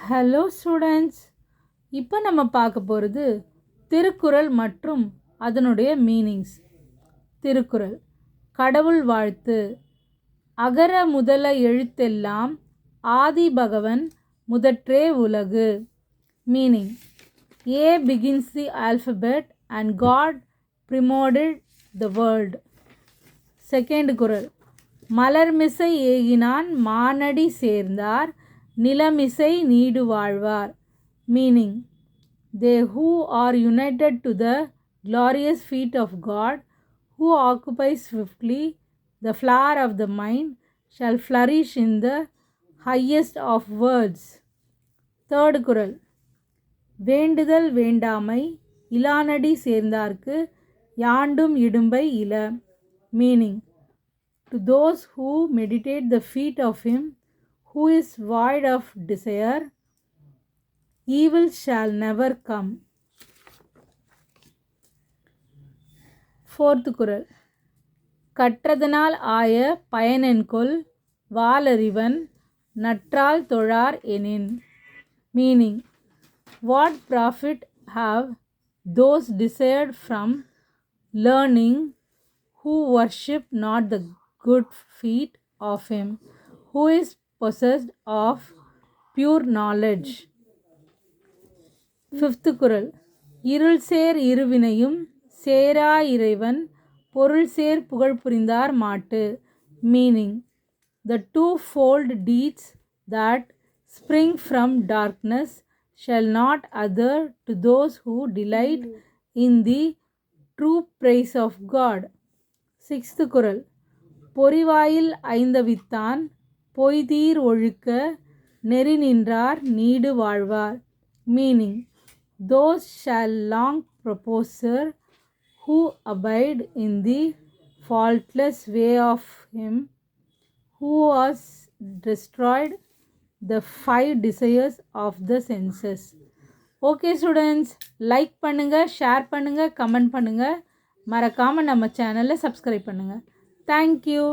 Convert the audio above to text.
Hello students, இப்போ நம்ம பார்க்க போகிறது திருக்குறள் மற்றும் அதனுடைய மீனிங்ஸ். திருக்குறள். கடவுள் வாழ்த்து. அகர முதல எழுத்தெல்லாம் ஆதி பகவன் முதற்றே உலகு. Meaning: A begins the alphabet and God promoted the world. Second குறள். மலர்மிசை ஏகினான் மானடி சேர்ந்தார் நிலமிசை நீடு வாழ்வார். Meaning: They who are united to the glorious feet of God, who occupy swiftly the flower of the mind, shall flourish in the highest of worlds. Third குறள். வேண்டுதல் வேண்டாமை இலானடி சேர்ந்தார்க்கு யாண்டும் இடும்பை இல. Meaning: To those who meditate the feet of him who is void of desire, evil shall never come. fourth குறள். கற்றதனால் ஆய பயனென்கொல் வாளறிவன் நற்றால் தொழார் எனின். Meaning: What profit have those desired from learning who worship not the good feet of him who is possessed of pure knowledge. fifth குறள். இருள் சேர் இருவினையும் சேரா இறைவன் பொருள் சேர் புகழ் புரிந்தார் மாட்டு. Meaning: The twofold deeds that spring from darkness shall not other to those who delight in the true praise of God. sixth குறள். பொறிவாயில் ஐந்தவித்தான் பொய்தீர் ஒழுக்க நெறி நின்றார் நீடு வாழ்வார். Meaning: Those shall long prosper who abide in the faultless way of him who has destroyed the 5 desires of the senses. Okay students, like பண்ணுங்கள், share பண்ணுங்கள், comment பண்ணுங்கள். மறக்காமல் நம்ம சேனலை சப்ஸ்கிரைப் பண்ணுங்கள். தேங்க்யூ.